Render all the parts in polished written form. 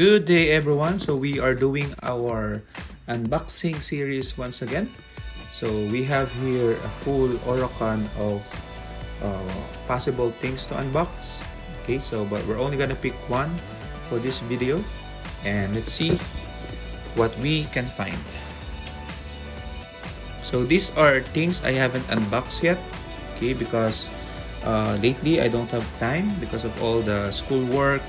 Good day everyone. So we are doing our unboxing series once again. So we have here a full Orocan of possible things to unbox. Okay, so but we're only gonna pick one for this video, and let's see what we can find. So these are things I haven't unboxed yet, okay, because lately I don't have time because of all the schoolwork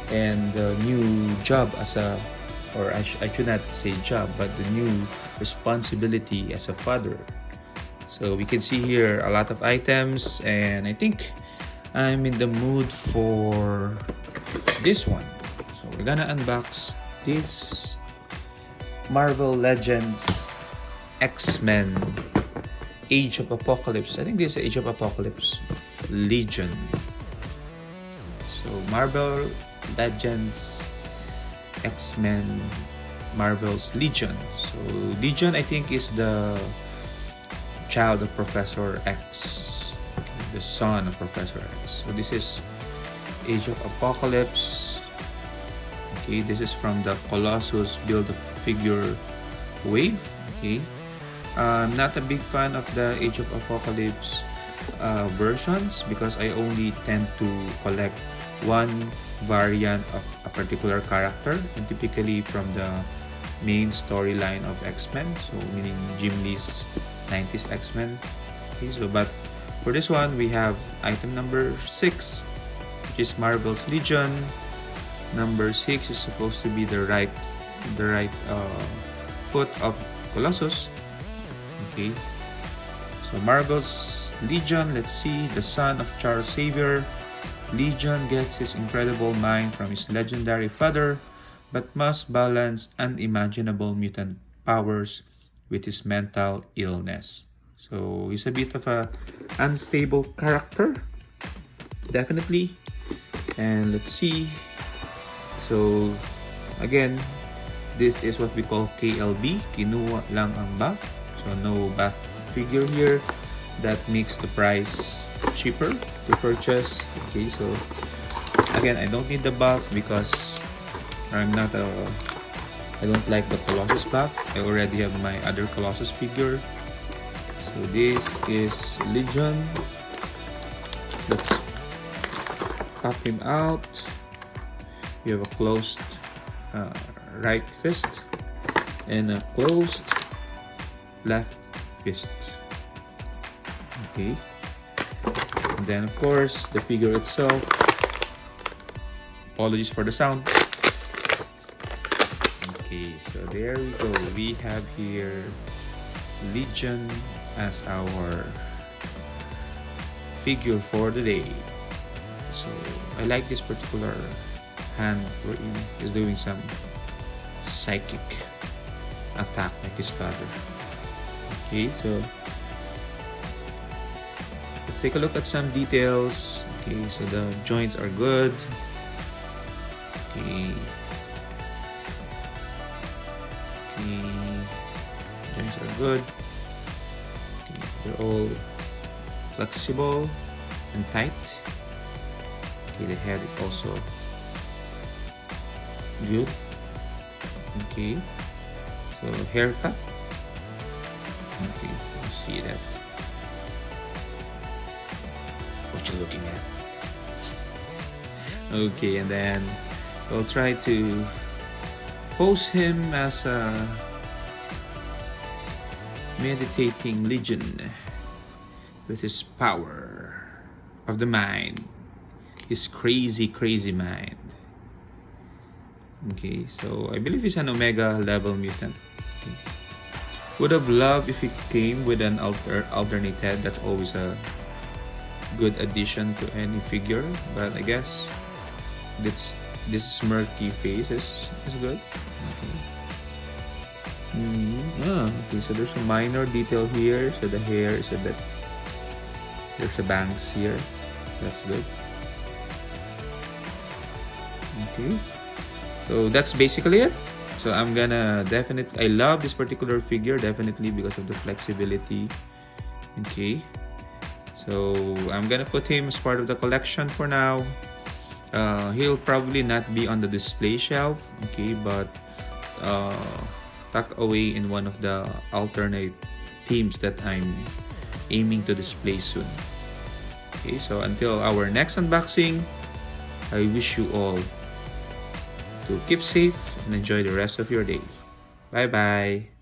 and the new job as a, or I should not say job, but the new responsibility as a father. So we can see here a lot of items, and I think I'm in the mood for this one. So we're gonna unbox this Marvel Legends X-Men Age of Apocalypse. I think this is Age of Apocalypse Legion. So Marvel Legends X-Men Marvel's Legion. So Legion, I think, is the child of Professor X, the son of Professor X. So this is Age of Apocalypse. Okay, this is from the Colossus Build-A-Figure wave. Okay, I'm not a big fan of the Age of Apocalypse versions because I only tend to collect one variant of a particular character, and typically from the main storyline of X-Men, so meaning Jim Lee's 90s X-Men. Okay, so but for this one we have item number 6, which is Marvel's Legion. Number 6 is supposed to be the right foot of Colossus. Okay, so Marvel's Legion, let's see, the son of Charles Xavier. Legion gets his incredible mind from his legendary father, but must balance unimaginable mutant powers with his mental illness. So he's a bit of a unstable character, definitely. And let's see. So again, this is what we call KLB, kinuha lang ang buff. So no buff figure here. That makes the price cheaper to purchase. Okay, so again, I don't need the buff because I don't like the Colossus buff. I already have my other Colossus figure. So this is Legion. Let's pop him out. We have a closed right fist and a closed left fist. Okay, and then of course the figure itself. Apologies for the sound. Okay, so there we go. We have here Legion as our figure for the day. So I like this particular hand wherein he's doing some psychic attack like his father. Okay, so let's take a look at some details. Okay, so the joints are good. Okay. Okay. Joints are good. Okay. They're all flexible and tight. Okay, the head is also good. Okay. So haircut. Okay, you see that. What you're looking at. Okay, and then we'll try to pose him as a meditating Legion with his power of the mind, his crazy mind. Okay, so I believe he's an Omega level mutant. Okay. Would have loved if he came with an alternate head. That's always a good addition to any figure, but I guess this smirky face is good. Okay. Okay, so there's a minor detail here. So the hair is a bit, there's a bangs here. That's good. Okay, so that's basically it. So I'm gonna I love this particular figure definitely because of the flexibility. Okay, so I'm gonna put him as part of the collection for now. He'll probably not be on the display shelf, okay, but uh, tucked away in one of the alternate themes that I'm aiming to display soon. Okay, so until our next unboxing, I wish you all to keep safe and enjoy the rest of your day. Bye bye.